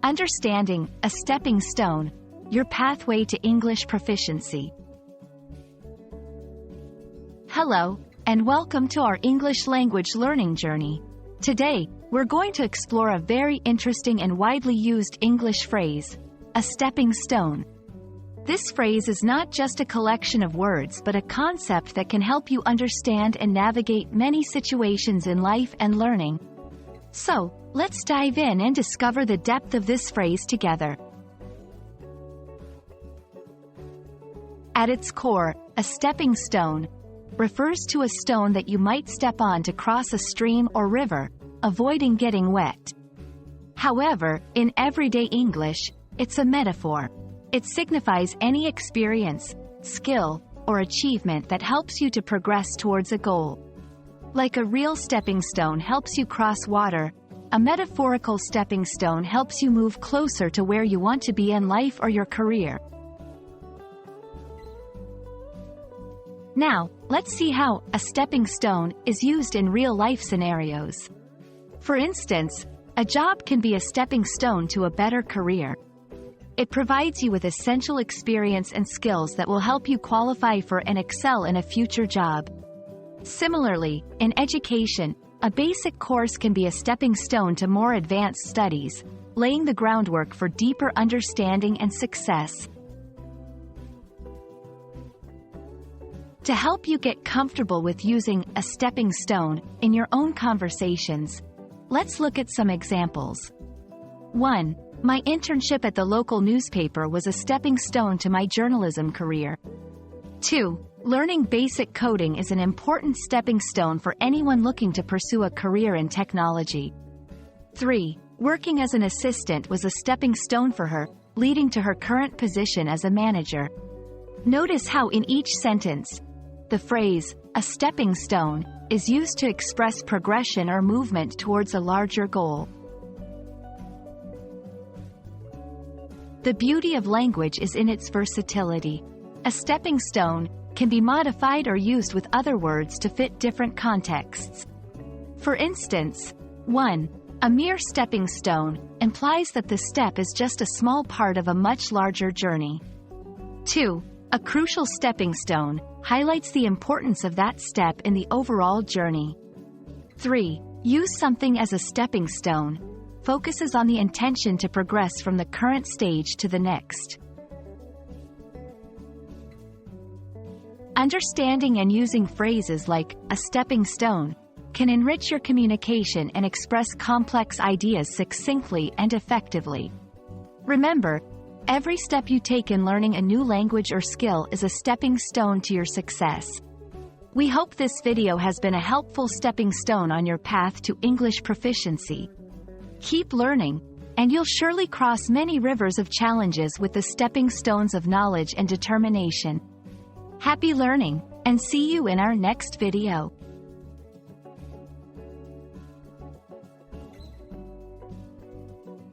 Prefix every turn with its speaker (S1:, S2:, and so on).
S1: Understanding, a stepping stone, your pathway to English proficiency. Hello, and welcome to our English language learning journey. Today, we're going to explore a very interesting and widely used English phrase, a stepping stone. This phrase is not just a collection of words but a concept that can help you understand and navigate many situations in life and learning. So, let's dive in and discover the depth of this phrase together. At its core, a stepping stone refers to a stone that you might step on to cross a stream or river, avoiding getting wet. However, in everyday English, it's a metaphor. It signifies any experience, skill, or achievement that helps you to progress towards a goal. Like a real stepping stone helps you cross water, a metaphorical stepping stone helps you move closer to where you want to be in life or your career. Now, let's see how a stepping stone is used in real-life scenarios. For instance, a job can be a stepping stone to a better career. It provides you with essential experience and skills that will help you qualify for and excel in a future job. Similarly, in education, a basic course can be a stepping stone to more advanced studies, laying the groundwork for deeper understanding and success. To help you get comfortable with using a stepping stone in your own conversations, let's look at some examples. 1. My internship at the local newspaper was a stepping stone to my journalism career. 2. Learning basic coding is an important stepping stone for anyone looking to pursue a career in technology. 3. Working as an assistant was a stepping stone for her, leading to her current position as a manager. Notice how in each sentence, the phrase, a stepping stone, is used to express progression or movement towards a larger goal. The beauty of language is in its versatility. A stepping stone can be modified or used with other words to fit different contexts. For instance, 1. A mere stepping stone implies that the step is just a small part of a much larger journey. 2. A crucial stepping stone highlights the importance of that step in the overall journey. 3. Use something as a stepping stone focuses on the intention to progress from the current stage to the next. Understanding and using phrases like a stepping stone can enrich your communication and express complex ideas succinctly and effectively. Remember, every step you take in learning a new language or skill is a stepping stone to your success. We hope this video has been a helpful stepping stone on your path to English proficiency. Keep learning, and you'll surely cross many rivers of challenges with the stepping stones of knowledge and determination. Happy learning, and see you in our next video.